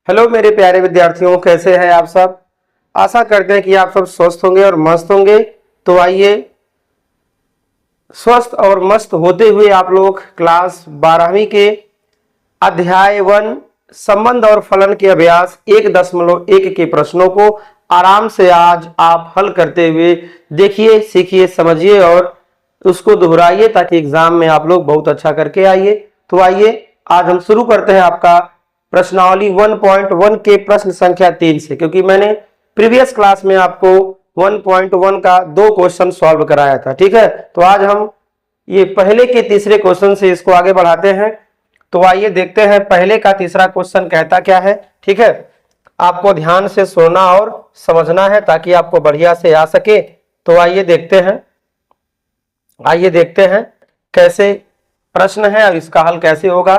Hello मेरे प्यारे विद्यार्थियों, कैसे हैं आप सब। आशा करते हैं कि आप सब स्वस्थ होंगे और मस्त होंगे। तो आइए, स्वस्थ और मस्त होते हुए आप लोग क्लास 12वीं के अध्याय 1 संबंध और फलन के अभ्यास 1.1 के प्रश्नों को आराम से आज आप हल करते हुए देखिए, सीखिए, समझिए और उसको दोहराइए ताकि एग्जाम में आप लोग बहुत अच्छा करके आइए। तो आइए, आज हम शुरू करते हैं आपका प्रश्नावली 1.1 के प्रश्न संख्या 3 से, क्योंकि मैंने प्रीवियस क्लास में आपको 1.1 का 2 क्वेश्चन सॉल्व कराया था। ठीक है, तो आज हम ये पहले के तीसरे क्वेश्चन से इसको आगे बढ़ाते हैं। तो आइए देखते हैं पहले का तीसरा क्वेश्चन कहता क्या है। ठीक है, आपको ध्यान से सुनना और समझना है ताकि आपको बढ़िया से आ सके। तो आइए देखते हैं कैसे प्रश्न है और इसका हल कैसे होगा।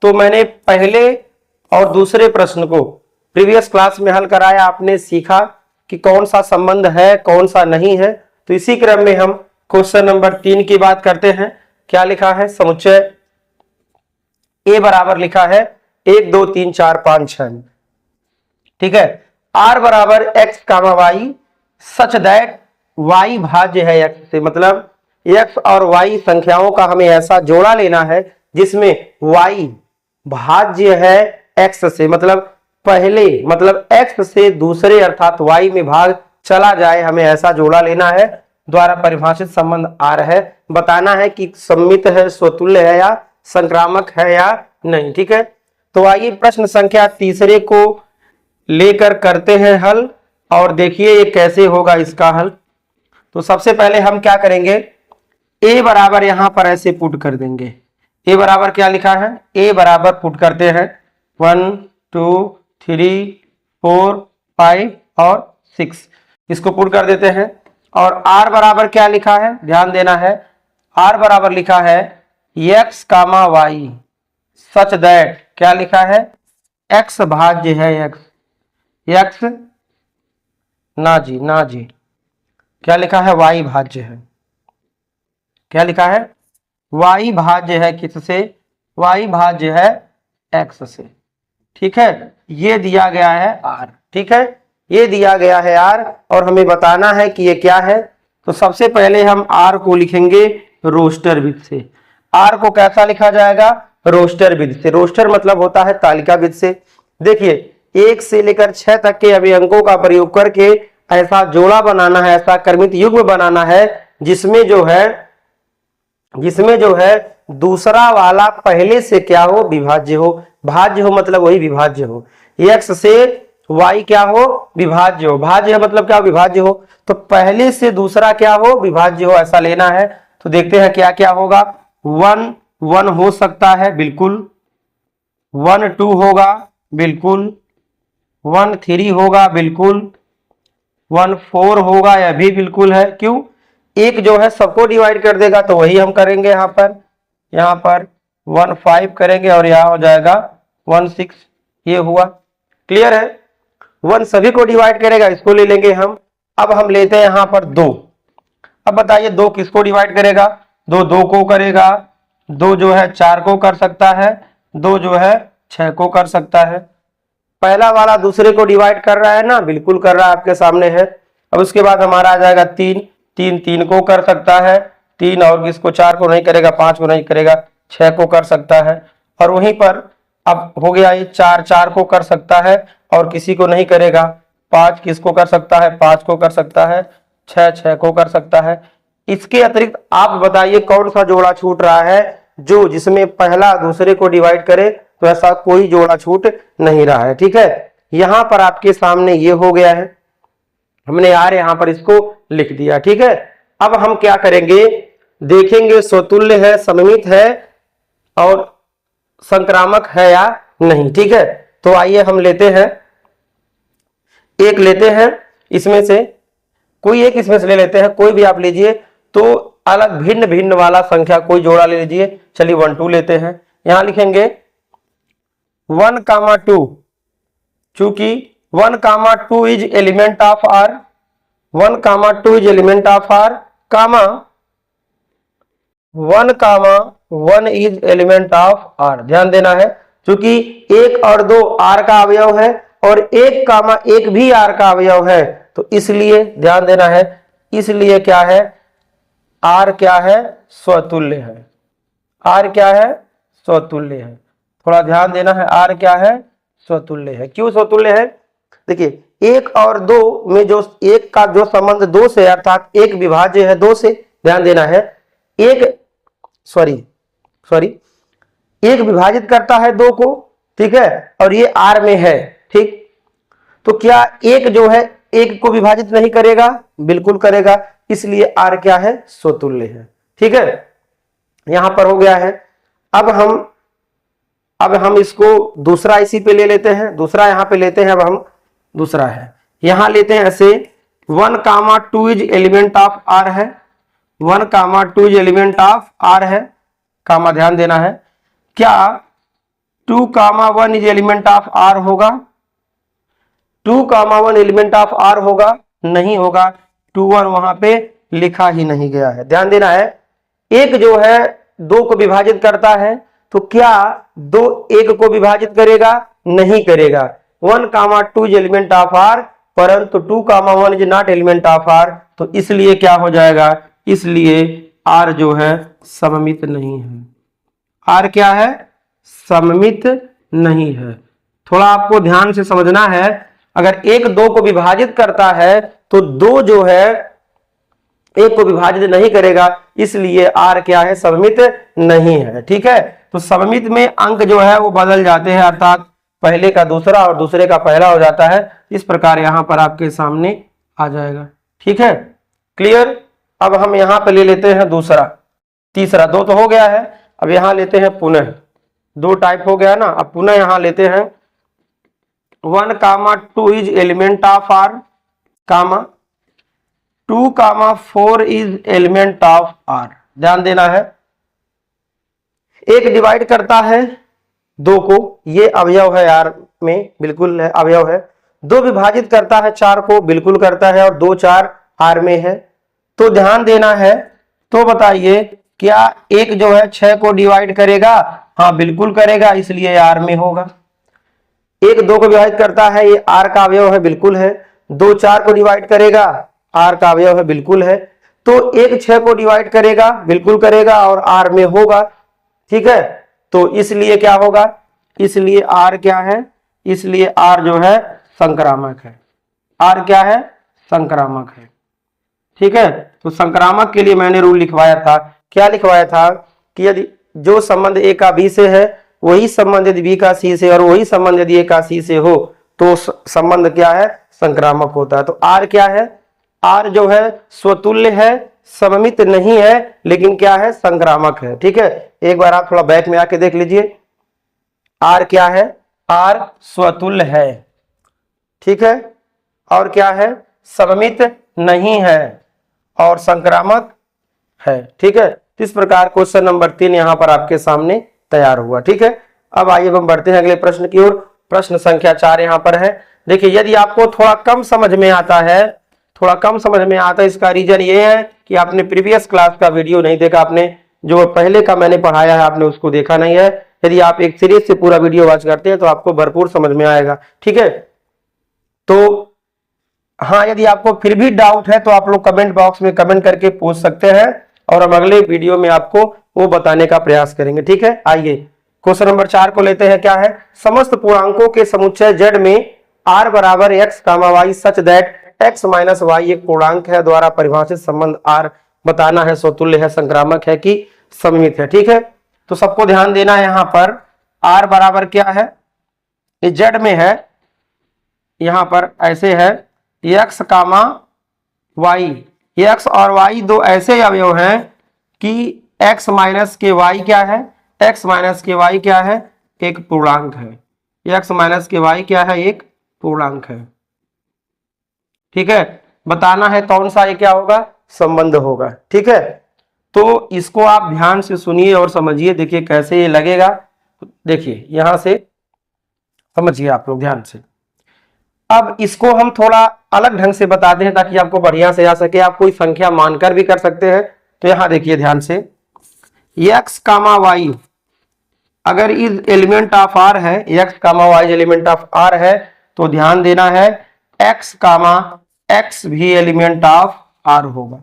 तो मैंने पहले और दूसरे प्रश्न को प्रीवियस क्लास में हल कराया, आपने सीखा कि कौन सा संबंध है कौन सा नहीं है। तो इसी क्रम में हम क्वेश्चन नंबर 3 की बात करते हैं। क्या लिखा है, समुच्चय ए बराबर लिखा है 1 2 3 4 5 6। ठीक है, आर बराबर x comma y such that y भाज्य है एक्स से, मतलब एक्स और वाई संख्याओं का हमें ऐसा जोड़ा लेना है जिसमें वाई भाज्य है एक्स से, मतलब एक्स से दूसरे अर्थात वाई में भाग चला जाए, हमें ऐसा जोड़ा लेना है। द्वारा परिभाषित संबंध आर है। बताना है कि सममित है, स्वतुल्य है या संक्रामक है या नहीं। ठीक है, तो आइए प्रश्न संख्या तीसरे को लेकर करते हैं हल और देखिए ये कैसे होगा इसका हल। तो सबसे पहले हम क्या करेंगे, ए बराबर यहां पर ऐसे पुट कर देंगे। ए बराबर क्या लिखा है, ए बराबर पुट करते हैं 1 2 3 4 5 और 6, इसको पुट कर देते हैं। और आर बराबर क्या लिखा है, ध्यान देना है, आर बराबर लिखा है x comma y such that, क्या लिखा है, एक्स भाज्य है एक्स, एक्स ना जी क्या लिखा है, वाई भाज्य है। क्या लिखा है, वाई भाज्य है किससे, वाई भाज्य है एक्स से। ठीक है, ये दिया गया है आर। ठीक है, ये दिया गया है आर और हमें बताना है कि ये क्या है। तो सबसे पहले हम आर को लिखेंगे रोस्टर विधि से। आर को कैसा लिखा जाएगा, रोस्टर विधि से। रोस्टर मतलब होता है तालिका विधि से। देखिए 1 से लेकर 6 तक के अभी अंकों का प्रयोग करके ऐसा जोड़ा बनाना है, ऐसा क्रमित युग्म बनाना है जिसमें जो है दूसरा वाला पहले से क्या हो, विभाज्य हो। भाज्य हो मतलब वही विभाज्य हो। एक्स से वाई क्या हो, विभाज्य हो। भाज्य मतलब क्या, विभाज्य हो। तो पहले से दूसरा क्या हो, विभाज्य हो, ऐसा लेना है। तो देखते हैं क्या क्या होगा। 1 1 हो सकता है, बिल्कुल। 1 2 होगा, बिल्कुल। 1 3 होगा, बिल्कुल। 1 4 होगा, यह भी बिल्कुल है। क्यों, एक जो है सबको डिवाइड कर देगा, तो वही हम करेंगे। यहाँ पर 1 5 करेंगे और यहाँ हो जाएगा 1 6, ये हुआ। क्लियर है, 1 सभी को डिवाइड करेगा, इसको ले लेंगे हम। अब हम लेते हैं यहाँ पर 2। अब बताइए 2 किसको डिवाइड करेगा, 2 2 को करेगा, 2 जो है 4 को कर सकता है, 2 जो है 6 को कर सकता है। पहला वाला दूसरे को डिवाइड कर रहा है ना, बिल्कुल कर रहा है, आपके सामने है। अब उसके बाद हमारा आ जाएगा 3 3 3 को कर सकता है, 3 और किसको, 4 को नहीं करेगा, 5 को नहीं करेगा, 6 को कर सकता है। और वहीं पर अब हो गया ये 4 4 को कर सकता है और किसी को नहीं करेगा। 5 किसको कर सकता है, 5 को कर सकता है, 6 6 को कर सकता है। इसके अतिरिक्त आप बताइए कौन सा जोड़ा छूट रहा है, जो जिसमें पहला दूसरे को डिवाइड करे, तो ऐसा कोई जोड़ा छूट नहीं रहा है। ठीक है, यहां पर आपके सामने ये हो गया है, हमने यार यहां पर इसको लिख दिया। ठीक है, अब हम क्या करेंगे, देखेंगे स्वतुल्य है, सममित है और संक्रामक है या नहीं। ठीक है, तो आइए हम लेते हैं इसमें से कोई एक, इसमें से ले लेते हैं, कोई भी आप लीजिए। तो अलग भिन्न भिन्न वाला संख्या कोई जोड़ा ले लीजिए। चलिए 1 2 लेते हैं, यहां लिखेंगे 1 2, चूंकि 1 2 is element of R, 1 2 is element of R, 1 1 is element of R. ध्यान देना है, क्योंकि 1 और 2 आर का अवयव है और 1, 1 भी आर का अवयव है, तो इसलिए ध्यान देना है, इसलिए क्या है, आर क्या है, स्वतुल्य है। आर क्या है, स्वतुल्य है। थोड़ा ध्यान देना है, आर क्या है, स्वतुल्य है। क्यों स्वतुल्य है, देखिए 1 और 2 में जो 1 का जो संबंध 2 से, अर्थात 1 विभाज्य है 2 से, ध्यान देना है, 1 विभाजित करता है 2 को, ठीक है, और ये आर में है, ठीक, तो क्या 1 जो है 1 को विभाजित नहीं करेगा, बिल्कुल करेगा, इसलिए आर क्या है, स्वतुल्य है। ठीक है, यहां पर हो गया है। अब हम इसको दूसरा इसी पे ले लेते हैं, दूसरा यहां पे लेते हैं। अब हम दूसरा है, यहां लेते हैं ऐसे 1, 2 इज एलिमेंट ऑफ आर है, 1, 2 इज एलिमेंट ऑफ आर है, कामा ध्यान देना है। क्या 2, 1 इज एलिमेंट ऑफ आर होगा, 2, 1 एलिमेंट ऑफ आर होगा, नहीं होगा, 2, 1 वहां पे लिखा ही नहीं गया है। ध्यान देना है, 1 जो है 2 को विभाजित करता है, तो क्या 2 1 को विभाजित करेगा, नहीं करेगा। 1, 2 इज एलिमेंट ऑफ आर, परंतु 2, 1 is not element of R, तो इसलिए क्या हो जाएगा, इसलिए आर जो है सममित नहीं है। आर क्या है, सममित नहीं है। थोड़ा आपको ध्यान से समझना है, अगर 1 2 को विभाजित करता है तो 2 जो है 1 को विभाजित नहीं करेगा, इसलिए आर क्या है, सममित नहीं है। ठीक है, तो सममित में अंक जो है वो बदल जाते हैं, अर्थात पहले का दूसरा और दूसरे का पहला हो जाता है। इस प्रकार यहां पर आपके सामने आ जाएगा। ठीक है, क्लियर। अब हम यहां पर ले लेते हैं दूसरा, तीसरा, 2 तो हो गया है, अब यहां लेते हैं पुनः, 2 टाइप हो गया ना। अब पुनः यहां लेते हैं 1, 2 is element of R, 2, 4 is element of R. ध्यान देना है, 1 डिवाइड करता है 2 को, ये अवयव है आर में, बिल्कुल है, अवयव है। 2 विभाजित करता है 4 को, बिल्कुल करता है, और 2, 4 आर में है। तो ध्यान देना है, तो बताइए क्या 1 जो है 6 को डिवाइड करेगा, हाँ बिल्कुल करेगा, इसलिए आर में होगा। 1 2 को विभाजित करता है, ये आर का अवयव है, बिल्कुल है। 2 4 को डिवाइड करेगा, आर का अवयव है, बिल्कुल है। तो 1 6 को डिवाइड करेगा, बिल्कुल करेगा, और आर में होगा। ठीक है, तो इसलिए क्या होगा, इसलिए आर क्या है, इसलिए आर जो है संक्रामक है। आर क्या है, संक्रामक है। ठीक है, तो संक्रामक के लिए मैंने रूल लिखवाया था, क्या लिखवाया था कि यदि जो संबंध ए का बी से है, वही संबंध यदि बी का सी से, और वही संबंध यदि ए का सी से हो, तो संबंध क्या है, संक्रामक होता है। तो आर क्या है, आर जो है स्वतुल्य है, सममित नहीं है, लेकिन क्या है, संक्रामक है। ठीक है, एक बार आप थोड़ा बैक में आके देख लीजिए, आर क्या है, आर स्वतुल्य है। ठीक है, और क्या है, सममित नहीं है और संक्रामक है। ठीक है, इस प्रकार क्वेश्चन नंबर 3 यहां पर आपके सामने तैयार हुआ। ठीक है, अब आइए हम बढ़ते हैं अगले प्रश्न की ओर। प्रश्न संख्या 4 यहां पर है। देखिए, यदि आपको थोड़ा कम समझ में आता है, थोड़ा कम समझ में आता है, इसका रीजन ये है कि आपने प्रीवियस क्लास का वीडियो नहीं देखा, आपने जो पहले का मैंने पढ़ाया है आपने उसको देखा नहीं है। यदि आप एक सीरीज से पूरा वीडियो वॉच करते हैं तो आपको भरपूर समझ में आएगा। ठीक है, तो हाँ, यदि आपको फिर भी डाउट है तो आप लोग कमेंट बॉक्स में कमेंट करके पूछ सकते हैं, और हम अगले वीडियो में आपको वो बताने का प्रयास करेंगे। ठीक है, आइए क्वेश्चन नंबर 4 को लेते हैं। क्या है, समस्त पूर्णांकों के समुच्चय z में r बराबर x, y such that x minus y एक पूर्णांक है द्वारा परिभाषित संबंध r बताना है, स्वतुल्य है, संक्रामक है कि सममित है। ठीक है, तो सबको ध्यान देना है, यहां पर r बराबर क्या है, ये z में है, यहां पर ऐसे है x, y, x और y दो ऐसे अवयव हैं कि x माइनस के y क्या है, x माइनस के y क्या है, एक पूर्णांक है। x माइनस के y क्या है, एक पूर्णांक है। ठीक है, बताना है कौन सा ये क्या होगा, संबंध होगा। ठीक है, तो इसको आप ध्यान से सुनिए और समझिए, देखिए कैसे ये लगेगा। देखिए यहां से समझिए आप लोग ध्यान से। अब इसको हम थोड़ा अलग ढंग से बताते हैं ताकि आपको बढ़िया से आ सके, आप कोई संख्या मानकर भी कर सकते हैं। तो यहां देखिए ध्यान से, x, y, अगर इज एलिमेंट ऑफ आर है, x comma y element of R है, तो ध्यान देना है एक्स कामा एक्स भी एलिमेंट ऑफ आर होगा।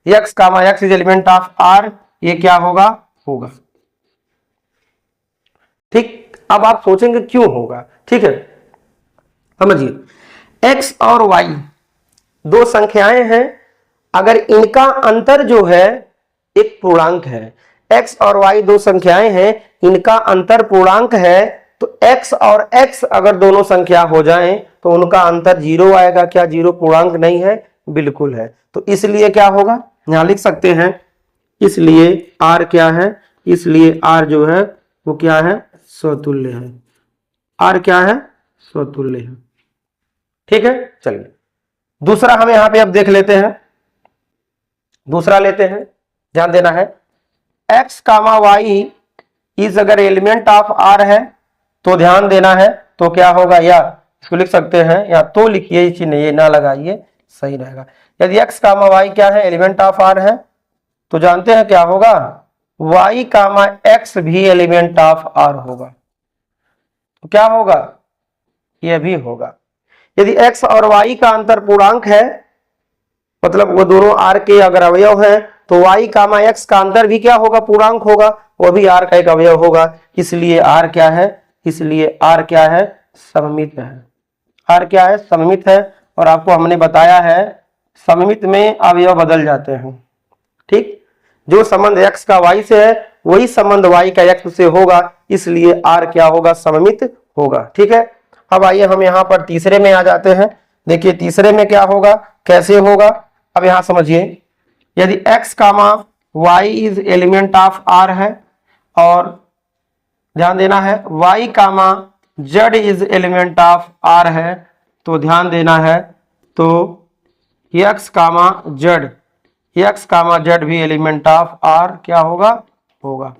X comma x is element of R, ये क्या होगा, होगा। ठीक, अब आप सोचेंगे क्यों होगा, ठीक है, समझिए। एक्स और वाई दो संख्याएं हैं, अगर इनका अंतर जो है एक पूर्णांक है, एक्स और वाई दो संख्याएं हैं, इनका अंतर पूर्णांक है, तो एक्स और एक्स अगर दोनों संख्या हो जाएं तो उनका अंतर जीरो आएगा। क्या जीरो पूर्णांक नहीं है? बिल्कुल है। तो इसलिए क्या होगा, यहां लिख सकते हैं, इसलिए आर क्या है, इसलिए आर जो है वो क्या है, स्वतुल्य है। आर क्या है, स्वतुल्य है। ठीक है, चलिए दूसरा हम यहां पे अब देख लेते हैं, दूसरा लेते हैं, ध्यान देना है। एक्स कामा वाई इज अगर एलिमेंट ऑफ आर है तो ध्यान देना है, तो क्या होगा, या इसको लिख सकते हैं, या तो लिखिए, चिन्ह ये ना लगाइए, सही रहेगा। यदि एक्स कामा वाई क्या है, एलिमेंट ऑफ आर है, तो जानते हैं क्या होगा, वाई कामा एक्स भी एलिमेंट ऑफ आर होगा। तो क्या होगा, यह भी होगा। यदि एक्स और वाई का अंतर पूर्णांक है, मतलब वो दोनों आर के अगर अवयव है, तो वाई कामा एक्स का अंतर भी क्या होगा, पूर्णांक होगा, वो भी आर का एक अवयव होगा। इसलिए आर क्या है, इसलिए आर क्या है, सममित है। आर क्या है, सममित है। और आपको हमने बताया है सममित में अवयव बदल जाते हैं। ठीक, जो संबंध एक्स का वाई से है वही संबंध वाई का एक्स से होगा, इसलिए आर क्या होगा, सममित होगा। ठीक है, अब आइए हम यहां पर तीसरे में आ जाते हैं। देखिए तीसरे में क्या होगा, कैसे होगा, अब यहां समझिए। यदि x comma y is element of R है, और ध्यान देना है y comma z is element of R है, तो ध्यान देना है, तो x कामा z भी एलिमेंट ऑफ आर क्या होगा, होगा।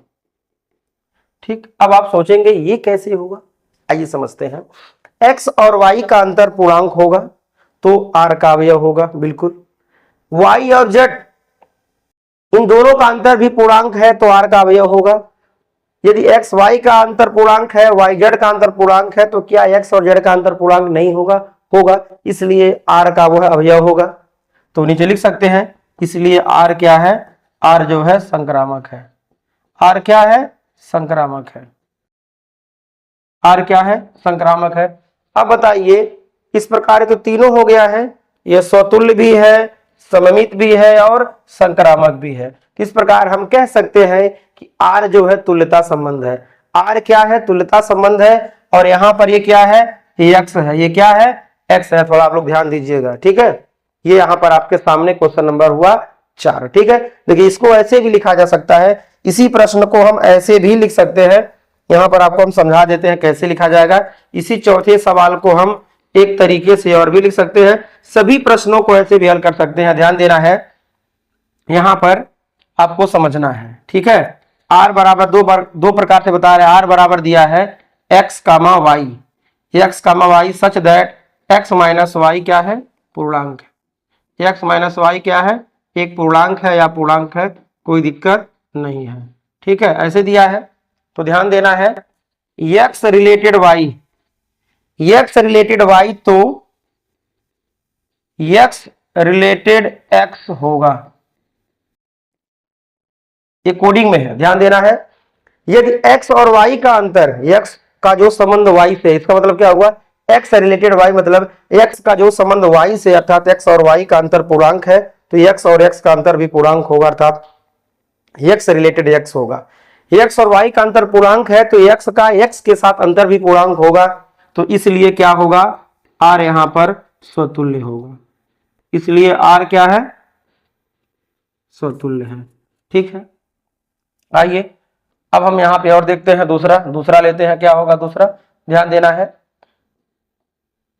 ठीक, अब आप सोचेंगे ये कैसे होगा, आइए समझते हैं। x और y का अंतर पूर्णांक होगा तो r का अवयव होगा, बिल्कुल। y और z इन दोनों का अंतर भी पूर्णांक है तो r का अवयव होगा। यदि x y का अंतर पूर्णांक है, y z का अंतर पूर्णांक है, तो क्या x और z का अंतर पूर्णांक नहीं होगा, होगा, इसलिए r का वह अवयव होगा। तो नीचे लिख सकते हैं, इसलिए r क्या है, r जो है संक्रामक है। r क्या है, संक्रामक है। r क्या है, संक्रामक है। अब बताइए, इस प्रकार तो तीनों हो गया है, यह स्वतुल्य भी है, सममित भी है और संक्रामक भी है। इस प्रकार हम कह सकते हैं कि R जो है तुल्यता संबंध है। R क्या है, तुल्यता संबंध है। और यहां पर ये क्या है, x है, ये क्या है, x है। थोड़ा आप लोग ध्यान दीजिएगा, ठीक है। ये यहां पर आपके सामने क्वेश्चन नंबर हुआ 4, ठीक है। देखिए इसको ऐसे भी लिखा जा सकता है, इसी प्रश्न को हम ऐसे भी लिख सकते हैं। यहां पर आपको हम समझा देते हैं कैसे लिखा जाएगा। इसी चौथे सवाल को हम एक तरीके से और भी लिख सकते हैं, सभी प्रश्नों को ऐसे भी हल कर सकते हैं। ध्यान देना है, यहां पर आपको समझना है, ठीक है। आर बराबर दो प्रकार से बता रहे हैं। आर बराबर दिया है x comma y, x comma y such that x minus y क्या है, पूर्णांक है। एक्स माइनस वाई क्या है, एक पूर्णांक है या पूर्णांक है, कोई दिक्कत नहीं है, ठीक है, ऐसे दिया है। तो ध्यान देना है, x related y, x related y तो एक्स रिलेटेड एक्स होगा, ये कोडिंग में है, ध्यान देना है। यदि x और y का अंतर, x का जो संबंध y से, इसका मतलब क्या हुआ, x रिलेटेड y मतलब x का जो संबंध y से, अर्थात x और y का अंतर पूर्णांक है, तो x और x का अंतर भी पूर्णांक होगा, अर्थात x रिलेटेड x होगा। x और y का अंतर पूर्णांक है तो x का x के साथ अंतर भी पूर्णांक होगा, तो इसलिए क्या होगा, r यहां पर स्वतुल्य होगा। इसलिए r क्या है, स्वतुल्य है, ठीक है। आइए अब हम यहां पे और देखते हैं, दूसरा लेते हैं, क्या होगा दूसरा, ध्यान देना है।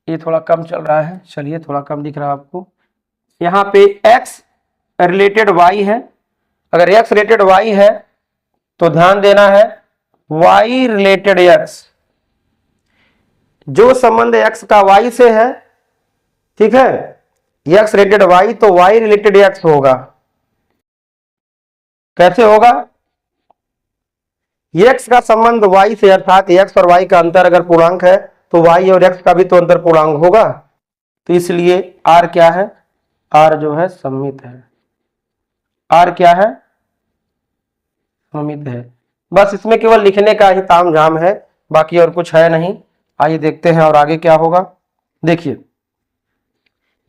ये थोड़ा कम चल रहा है, चलिए थोड़ा कम दिख रहा है आपको। यहां पे x रिलेटेड y है, अगर x रिलेटेड y है तो ध्यान देना है y रिलेटेड x, जो संबंध x का y से है, ठीक है, x रिलेटेड y तो y रिलेटेड x होगा। कैसे होगा, x का संबंध y से, अर्थात x और y का अंतर अगर पूर्णांक है तो y और x का भी तो अंतर पूर्णांक होगा, तो इसलिए r क्या है, r जो है सममित है। r क्या है, सममित है। बस इसमें केवल लिखने का ही ताम झाम है, बाकी और कुछ है नहीं। आइए देखते हैं और आगे क्या होगा। देखिए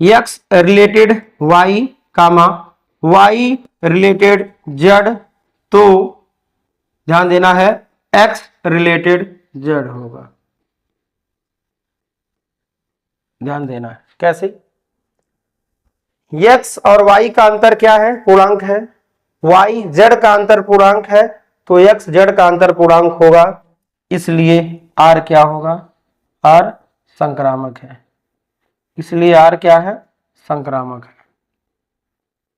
x रिलेटेड y कामा y रिलेटेड z, तो ध्यान देना है x रिलेटेड z होगा। ध्यान देना है कैसे, x और y का अंतर क्या है, पूर्णांक है, y z का अंतर पूर्णांक है, तो x z का अंतर पूर्णांक होगा, इसलिए r क्या होगा, r संक्रामक है। इसलिए r क्या है, संक्रामक है।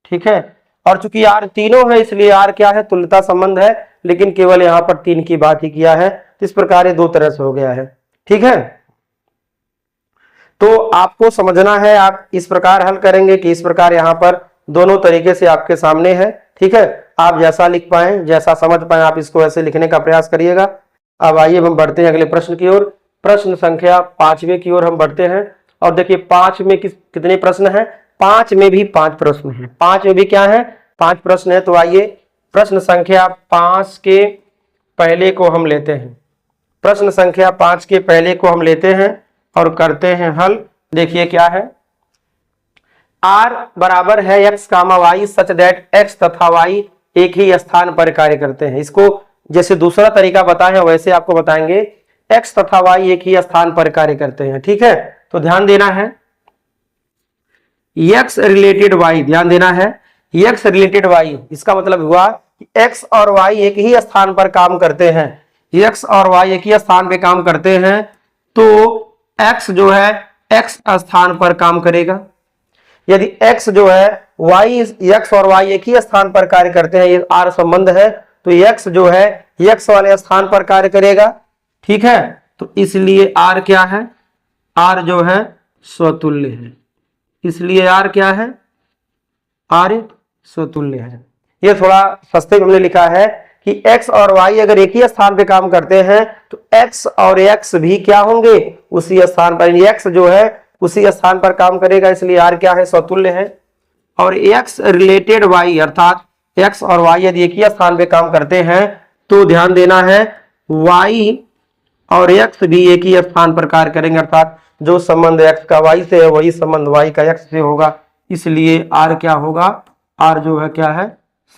ठीक है, और चूंकि r तीनों है इसलिए r क्या है, तुल्यता संबंध है, लेकिन केवल यहां पर 3 की बात ही किया है, तो इस प्रकार ये 2 तरह से हो गया है। ठीक है, तो आपको समझना है, आप इस प्रकार हल करेंगे कि इस प्रकार यहां पर दोनों तरीके से आपके सामने है। ठीक है, आप जैसा लिख पाए, जैसा समझ पाए, आप इसको ऐसे लिखने का प्रयास करिएगा। अब आइए हम बढ़ते हैं अगले प्रश्न की ओर। प्रश्न संख्या 5वें की ओर हम बढ़ते हैं। और देखिए 5 में कितने प्रश्न हैं, 5 में भी 5 प्रश्न हैं। 5 में भी क्या है, 5 प्रश्न है। तो आइए प्रश्न संख्या 5 के पहले को हम लेते हैं। प्रश्न संख्या 5 के पहले को हम लेते हैं और करते हैं हल। देखिए क्या है, r बराबर है x comma y such that x तथा y एक ही स्थान पर कार्य करते हैं। इसको जैसे दूसरा तरीका बताए वैसे आपको बताएंगे, x तथा y एक ही स्थान पर कार्य करते हैं। ठीक है, तो ध्यान देना है x रिलेटेड y, ध्यान देना है x रिलेटेड y, इसका मतलब हुआ कि x और y एक ही स्थान पर काम करते हैं। x और y एक ही स्थान पर काम करते हैं, तो x जो है x स्थान पर काम करेगा। यदि x जो है x और y एक ही स्थान पर कार्य करते हैं, ये r संबंध है, तो x जो है x वाले स्थान पर कार्य करेगा। ठीक है, तो इसलिए r क्या है, r जो है स्वतुल्य है। इसलिए r क्या है, r स्वतुल्य है। ये थोड़ा सस्ते में हमने लिखा है कि x और y अगर एक ही स्थान पे काम करते हैं तो x और x भी क्या होंगे, उसी स्थान पर, x जो है उसी स्थान पर काम करेगा, इसलिए r क्या है, स्वतुल्य है। और x रिलेटेड y, अर्थात x और y यदि एक ही स्थान पे काम करते हैं तो ध्यान देना है y और x भी एक ही स्थान पर कार्य करेंगे, अर्थात जो संबंध x का y से है वही संबंध y का x से होगा, इसलिए r क्या होगा, r जो है क्या है,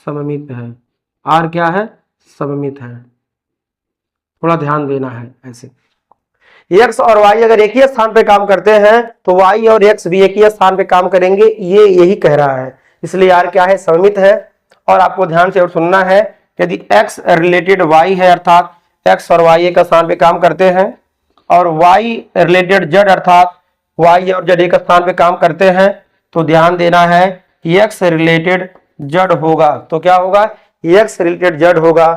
सममित है। r क्या है, सममित है। थोड़ा ध्यान देना है ऐसे, x और y अगर एक ही स्थान पे काम करते हैं तो y और x भी एक ही स्थान पे काम करेंगे, ये यही कह रहा है, इसलिए r क्या है, सममित है। और आपको ध्यान से और सुनना है, यदि x रिलेटेड y है, अर्थात x और y एक स्थान पे काम करते हैं, और y रिलेटेड z अर्थात y और z एक स्थान पे काम करते हैं, तो ध्यान देना है x रिलेटेड z होगा। तो क्या होगा, x रिलेटेड z होगा,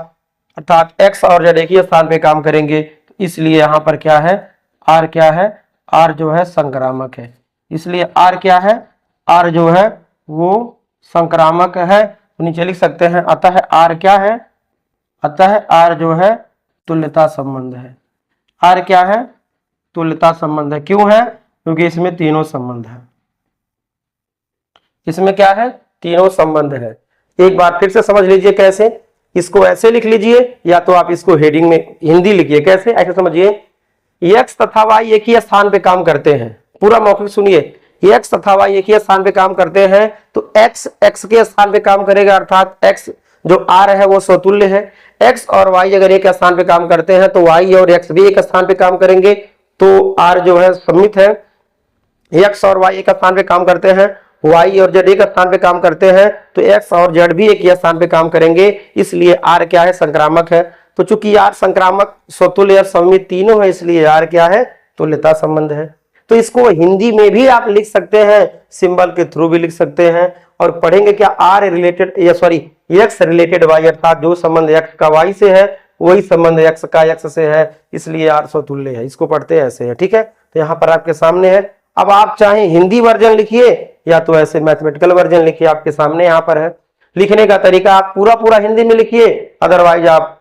अर्थात x और z एक ही स्थान पे काम करेंगे, इसलिए यहां पर क्या है, r क्या है, r जो है संक्रामक है। इसलिए r क्या है, r जो है वो संक्रामक है। तो नीचे लिख सकते हैं, अतः r क्या है, अतः r जो है तुल्यता संबंध है। r क्या है, तुल्यता संबंध है। क्यों है, क्योंकि इसमें तीनों संबंध है। इसमें क्या है, तीनों संबंध है। एक बार फिर से समझ लीजिए कैसे, इसको ऐसे लिख लीजिए या तो आप इसको हेडिंग में हिंदी लिखिए। कैसे, ऐसे समझिए, x तथा y एक ही स्थान पे काम करते हैं। पूरा मौखिक सुनिए, x तथा y एक ही स्थान पे काम करते हैं, तो x x के स्थान पे काम करेगा, अर्थात x जो r है वो स्वतुल्य है। x और y अगर एक स्थान पे काम करते हैं तो y और x भी एक स्थान पे काम करेंगे, तो r जो है सममित है। x और y एक स्थान पे काम करते हैं, y और z एक स्थान पे काम करते हैं, तो x और z भी एक ही स्थान पे काम करेंगे, इसलिए r क्या है, संक्रामक है। तो चूंकि r संक्रामक, स्वतुल्य और सममित तीनों है, इसलिए r क्या है, तुल्यता संबंध है। तो इसको हिंदी में भी आप लिख सकते हैं, सिंबल के थ्रू भी लिख सकते हैं, और पढ़ेंगे क्या, r related x related y, अर्थात जो संबंध x का y से है वही संबंध x का x से है, इसलिए r स्वतुल्य है। इसको पढ़ते हैं ऐसे है। ठीक है, तो यहाँ पर आपके सामने है। अब आप चाहे हिंदी वर्जन लिखिए या तो ऐसे मैथमेटिकल वर्जन लिखिए, आपके सामने यहाँ पर है। लिखने का तरीका आप पूरा पूरा हिंदी में लिखिए, अदरवाइज आप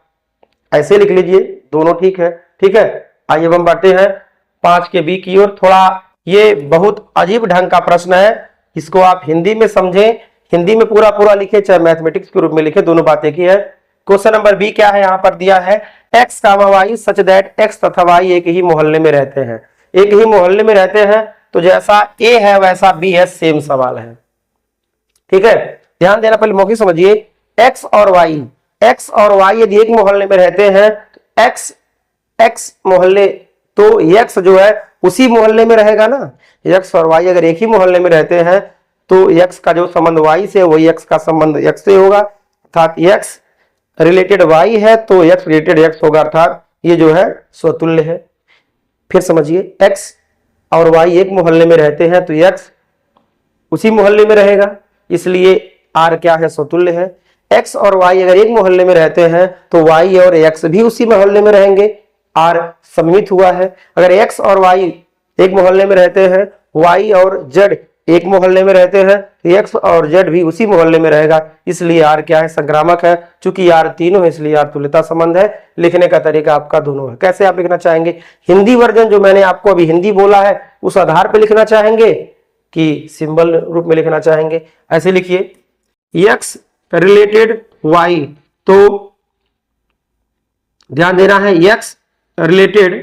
ऐसे लिख लीजिए, दोनों ठीक है। ठीक है, आइए अब हम बढ़ते हैं 5 के बी की ओर। थोड़ा ये बहुत अजीब ढंग का प्रश्न है, इसको आप हिंदी में समझें, हिंदी में पूरा पूरा लिखे चाहे मैथमेटिक्स के रूप में लिखे, दोनों बातें की है। क्वेश्चन नंबर बी क्या है, यहां पर दिया है x comma y such that x तथा वाई एक ही मोहल्ले में रहते हैं। एक ही मोहल्ले में रहते हैं तो जैसा ए है वैसा बी है, सेम सवाल है। ठीक है, ध्यान देना, पहले मौखिक समझिए। एक्स और वाई यदि एक मोहल्ले में रहते हैं तो एक्स मोहल्ले, तो एक्स जो है उसी मोहल्ले में रहेगा ना। एक्स और वाई अगर एक ही मोहल्ले में रहते हैं तो एक्स का जो संबंध वाई से वही एक्स का संबंध एक्स से होगा, अर्थात एक्स रिलेटेड वाई है तो एक्स रिलेटेड एक्स होगा, अर्थात ये जो है स्वतुल्य है। फिर समझिए, एक्स और वाई एक मोहल्ले में रहते हैं तो एक्स उसी मोहल्ले में रहेगा, इसलिए आर क्या है, स्वतुल्य है। एक्स और वाई अगर एक मोहल्ले में रहते हैं तो वाई और एक्स भी उसी मोहल्ले में रहेंगे, आर सममित हुआ है। अगर एक्स और वाई एक मोहल्ले में रहते हैं, वाई और जेड एक मोहल्ले में रहते हैं, तो एक्स और जेड भी उसी मोहल्ले में रहेगा, इसलिए आर क्या है, संक्रामक है। चूंकि आर तीनों है इसलिए आर तुल्यता संबंध है। लिखने का तरीका आपका दोनों है। कैसे आप लिखना चाहेंगे, हिंदी वर्जन जो मैंने आपको अभी हिंदी बोला है उस आधार पर लिखना चाहेंगे कि सिंबल रूप में लिखना चाहेंगे। ऐसे लिखिए, एक्स रिलेटेड वाई, तो ध्यान देना है एक्स रिलेटेड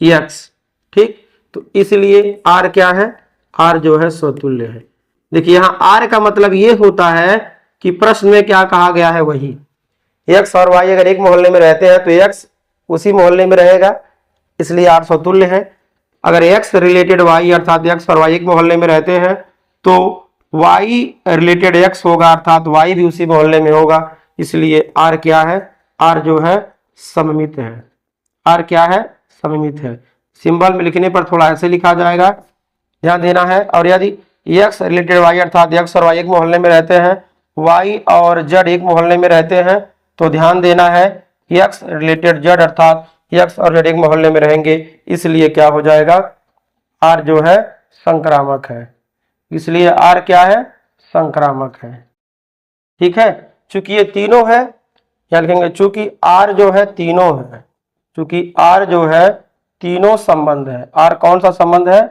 एक्स, ठीक, तो इसलिए आर क्या है, आर जो है स्वतुल्य है। देखिए यहां आर का मतलब ये होता है कि प्रश्न में क्या कहा गया है वही, एक्स और वाई अगर एक मोहल्ले में रहते हैं तो एक्स उसी मोहल्ले में रहेगा, इसलिए आर स्वतुल्य है। अगर एक्स रिलेटेड वाई अर्थात एक्स और वाई एक मोहल्ले में रहते हैं तो वाई रिलेटेड एक्स होगा, अर्थात वाई भी उसी मोहल्ले में होगा, इसलिए आर क्या है, आर जो है सममित है। आर क्या है, सममित है। सिंबल में लिखने पर थोड़ा ऐसे लिखा जाएगा, ध्यान देना है। और यदि एक्स रिलेटेड वाई अर्थात एक्स और वाई एक मोहल्ले में रहते हैं, वाई और जेड एक मोहल्ले में रहते हैं, तो ध्यान देना है एक्स रिलेटेड जेड अर्थात एक्स और जेड एक मोहल्ले में रहेंगे, इसलिए क्या हो जाएगा, आर जो है संक्रामक है। इसलिए आर क्या है, संक्रामक है। ठीक है, चूंकि ये तीनों है, क्या लिखेंगे, चूंकि आर जो है तीनों है, चूंकि आर जो है तीनों संबंध है। आर कौन सा संबंध है,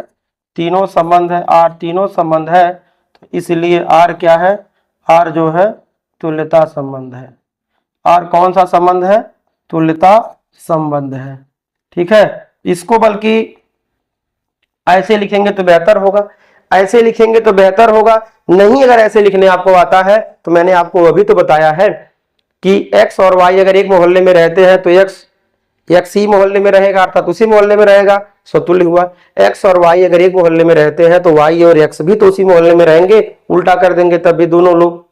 तीनों संबंध है। आर तीनों संबंध है तो इसलिए आर क्या है, आर जो है तुल्यता संबंध है। आर कौन सा संबंध है, तुल्यता संबंध है। ठीक है, इसको बल्कि ऐसे लिखेंगे तो बेहतर होगा, ऐसे लिखेंगे तो बेहतर होगा। नहीं अगर ऐसे लिखने आपको आता है तो मैंने आपको अभी तो बताया है कि एक्स और वाई अगर एक मोहल्ले में रहते हैं तो एक्स ही मोहल्ले में रहेगा, अर्थात उसी मोहल्ले में रहेगा, स्वतुल्य हुआ। एक्स और वाई अगर एक मोहल्ले में रहते हैं तो वाई और एक्स भी तो उसी मोहल्ले में रहेंगे, उल्टा कर देंगे तब भी दोनों लोग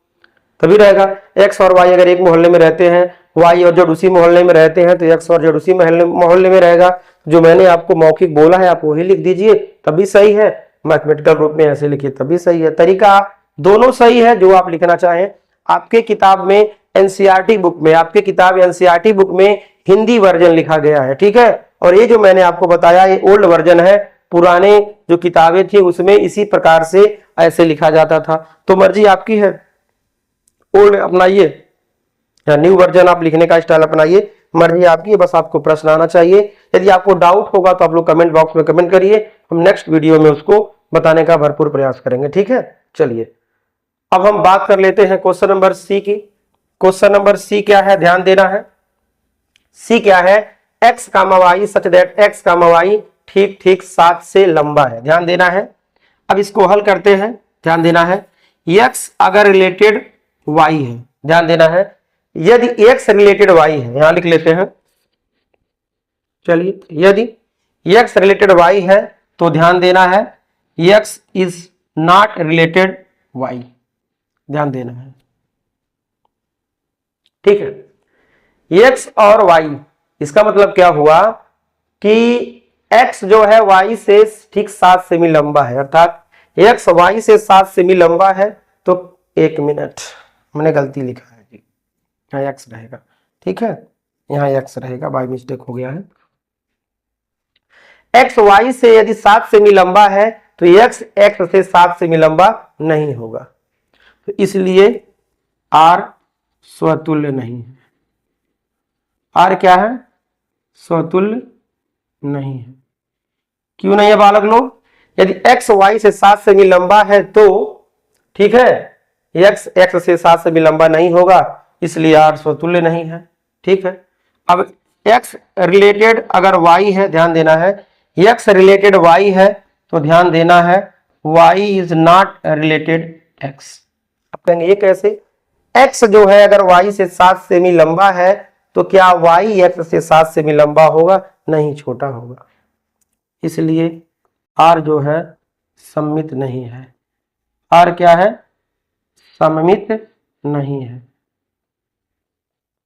तभी रहेगा। एक्स और वाई अगर एक मोहल्ले में रहते हैं, वाई और जेड उसी मोहल्ले में रहते हैं, तो एक्स और जेड उसी मोहल्ले में रहेगा। जो मैंने आपको मौखिक बोला है आप वही लिख दीजिए तभी सही है, मैथमेटिकल रूप में ऐसे लिखिए तभी सही है। तरीका दोनों सही है जो आप लिखना चाहें। आपके किताब में एनसीईआरटी बुक में, आपके किताब एनसीईआरटी बुक में हिंदी वर्जन लिखा गया है, ठीक है। और ये जो मैंने आपको बताया ये ओल्ड वर्जन है, पुराने जो किताबें थी उसमें इसी प्रकार से ऐसे लिखा जाता था। तो मर्जी आपकी है, ओल्ड अपनाइए या न्यू वर्जन आप लिखने का स्टाइल अपनाइए, मर्जी आपकी है, बस आपको प्रश्न आना चाहिए। यदि आपको डाउट होगा तो आप लोग कमेंट बॉक्स में कमेंट करिए, हम नेक्स्ट वीडियो में उसको बताने का भरपूर प्रयास करेंगे, ठीक है। चलिए अब हम बात कर लेते हैं क्वेश्चन नंबर सी की। क्वेश्चन नंबर सी क्या है, ध्यान देना है। सी क्या है, x comma y such that x comma y ठीक ठीक 7 से लंबा है, ध्यान देना है। अब इसको हल करते हैं, ध्यान देना है। एक्स अगर रिलेटेड वाई है, ध्यान देना है, यदि एक्स रिलेटेड वाई है, यहां लिख लेते हैं। चलिए, यदि एक्स रिलेटेड वाई है तो ध्यान देना है x is not related y, ध्यान देना है, ठीक है। एक्स और वाई, इसका मतलब क्या हुआ कि एक्स जो है वाई से ठीक 7 सेमी लंबा है, अर्थात एक्स वाई से 7 सेमी लंबा है। तो 1 मिनट, मैंने गलती लिखा है जी, यहाँ एक्स रहेगा, ठीक है, यहाँ एक्स रहेगा, बाय मिस्टेक हो गया है। एक्स वाई से यदि 7 सेमी लंबा है तो एक्स एक्स से 7 सेमी लंबा नहीं होगा, तो इसलिए आर स्वतुल्य नहीं है। आर क्या है, स्वतुल्य नहीं है। क्यों नहीं है बालक लोग? यदि x y से 7 सेमी लंबा है तो ठीक है, x से 7 सेमी लंबा नहीं होगा, इसलिए r स्वतुल्य नहीं है। ठीक है, अब x रिलेटेड अगर y है, ध्यान देना है, x रिलेटेड y है तो ध्यान देना है y is not related x। अब कहेंगे ये कैसे? x जो है अगर y से 7 सेमी लंबा है तो क्या y x से 7 सेमी लंबा होगा? नहीं, छोटा होगा, इसलिए r जो है सममित नहीं है। r क्या है? सममित नहीं है।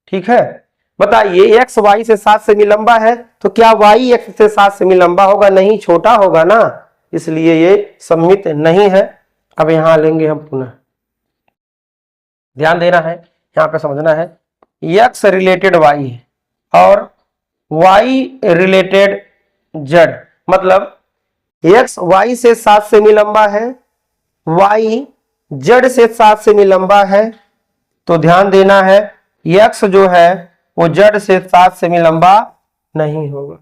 ठीक है, बताइए x y से 7 सेमी लंबा है तो क्या y x से 7 सेमी लंबा होगा? नहीं, छोटा होगा ना, इसलिए ये सममित नहीं है। अब यहां लेंगे हम पुनः, ध्यान देना है, यहां पे समझना है, x रिलेटेड y है और y रिलेटेड z, मतलब x y से 7 सेमी लंबा है, y z से 7 सेमी लंबा है, तो ध्यान देना है x जो है वो z से 7 सेमी लंबा नहीं होगा।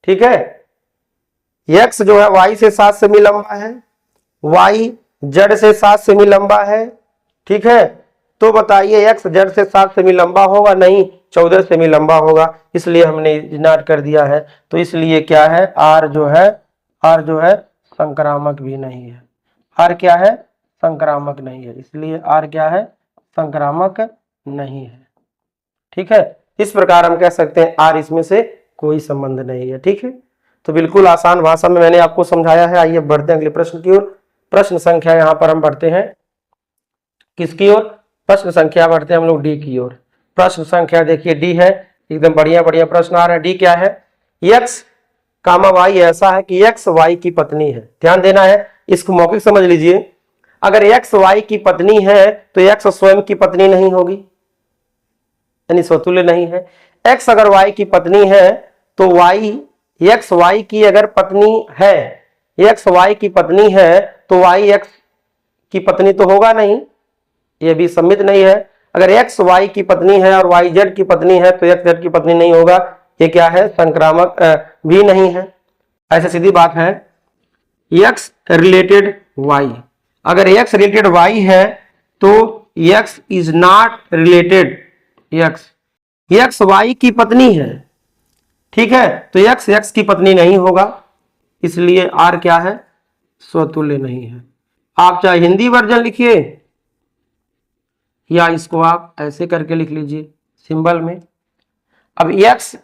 ठीक है, x जो है y से 7 सेमी लंबा है, y z से 7 सेमी लंबा है। ठीक है, तो बताइए x z से 7 सेमी लंबा होगा? नहीं, 14 सेमी लंबा होगा, इसलिए हमने नोट कर दिया है। तो इसलिए क्या है, r जो है संक्रामक भी नहीं है। r क्या है? संक्रामक नहीं है, इसलिए r क्या है? संक्रामक नहीं है। ठीक है, इस प्रकार हम कह सकते हैं r इसमें से कोई संबंध नहीं है। ठीक है, तो बिल्कुल आसान भाषा में मैंने आपको समझाया है। आइए बढ़ते हैं अगले प्रश्न की ओर। प्रश्न संख्या यहां पर हम बढ़ते हैं, किसकी ओर? प्रश्न संख्या बढ़ते हैं हम लोग डी की ओर। प्रश्न संख्या देखिए डी है, एकदम बढ़िया बढ़िया प्रश्न आ रहा है। डी क्या है? x कामा y ऐसा है कि x y की पत्नी है। ध्यान देना है, इसको मौखिक समझ लीजिए। अगर x y की पत्नी है तो x स्वयं की पत्नी नहीं होगी, यानी स्वतुल्य नहीं है। x अगर y की पत्नी है तो y x y की अगर पत्नी है, x y की पत्नी है तो y x की पत्नी तो होगा नहीं, ये भी सम्मित नहीं है। अगर x y की पत्नी है और y z की पत्नी है तो x z की पत्नी नहीं होगा, ये क्या है? संक्रामक भी नहीं है। ऐसे सीधी बात है, x रिलेटेड y, अगर x रिलेटेड y है तो x is not related x y की पत्नी है। ठीक है, तो x की पत्नी नहीं होगा, इसलिए r क्या है? स्वतुल्य नहीं है। आप चाहे हिंदी वर्जन लिखिए या इसको आप ऐसे करके लिख लीजिए सिंबल में। अब x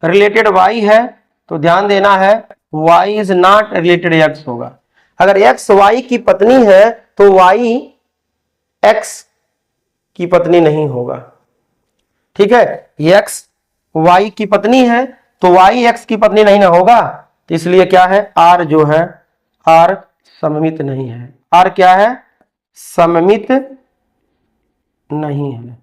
रिलेटेड y है तो ध्यान देना है y is not related x होगा। अगर x y की पत्नी है तो y x की पत्नी नहीं होगा। ठीक है, x y की पत्नी है तो y x की पत्नी नहीं ना होगा, तो इसलिए क्या है? r जो है r सममित नहीं है। r क्या है? सममित नहीं है।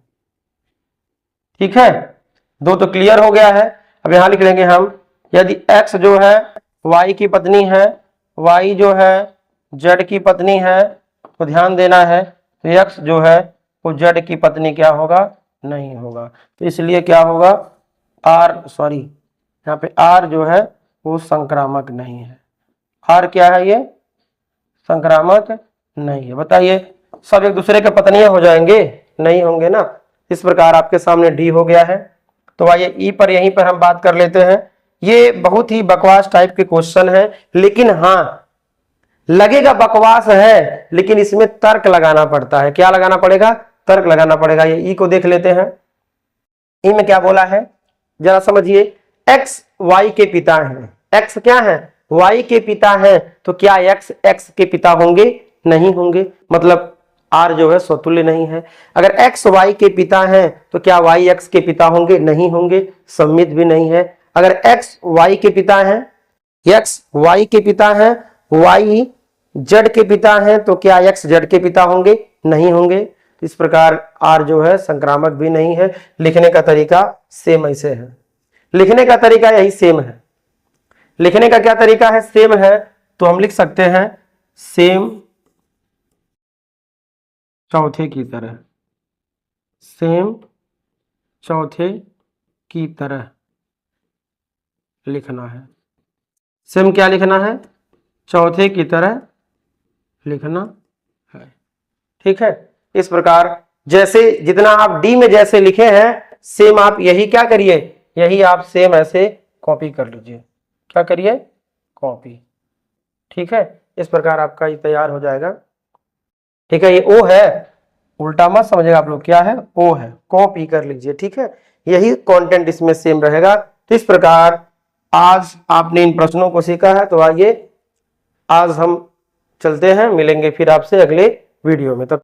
ठीक है, दो तो क्लियर हो गया है। अब यहां लिख लेंगे हम, यदि x जो है y की पत्नी है, y जो है z की पत्नी है, तो ध्यान देना है x जो है वो z की पत्नी क्या होगा? नहीं होगा, तो इसलिए क्या होगा? यहाँ पे r जो है वो संक्रामक नहीं है। r क्या है? ये संक्रामक नहीं है। बताइए, सब एक दूसरे के पत्नियां हो जाएंगे? नहीं होंगे ना। इस प्रकार आपके सामने डी हो गया है। तो आइए ई पर यहीं पर हम बात कर लेते हैं। ये बहुत ही बकवास टाइप के क्वेश्चन है, लेकिन हाँ लगेगा बकवास है, लेकिन इसमें तर्क लगाना पड़ता है। क्या लगाना पड़ेगा? तर्क लगाना पड़ेगा। ये ई को देख लेते हैं। ई में क्या बोला है जरा समझिए। एक्स वाई के पिता हैं। एक्स क्या है? वाई के पिता है, तो क्या एक्स एक्स के पिता होंगे? नहीं होंगे, मतलब आर जो है स्वतुल्य नहीं है। अगर एक्स वाई के पिता हैं तो क्या वाई एक्स के पिता होंगे? नहीं होंगे, सम्मित भी नहीं है। अगर एक्स वाई के पिता हैं, एक्स वाई के पिता हैं, वाई जेड के पिता हैं, तो क्या एक्स जेड के पिता होंगे? नहीं होंगे। इस प्रकार आर जो है संक्रामक भी नहीं है। लिखने का तरीका सेम ऐसे है, लिखने का तरीका यही सेम है। लिखने का क्या तरीका है? सेम है, तो हम लिख सकते हैं सेम चौथे की तरह, सेम चौथे की तरह लिखना है। सेम क्या लिखना है? चौथे की तरह लिखना है। ठीक है, इस प्रकार जैसे जितना आप डी में जैसे लिखे हैं सेम आप यही क्या करिए, यही आप सेम ऐसे कॉपी कर लीजिए। क्या करिए? कॉपी। ठीक है, इस प्रकार आपका ये तैयार हो जाएगा। ठीक है, ये ओ है, उल्टा मत समझिएगा आप लोग, क्या है? ओ है, कॉपी कर लीजिए। ठीक है, यही कंटेंट इसमें सेम रहेगा। तो इस प्रकार आज आपने इन प्रश्नों को सीखा है। तो आइए आज हम चलते हैं, मिलेंगे फिर आपसे अगले वीडियो में। तब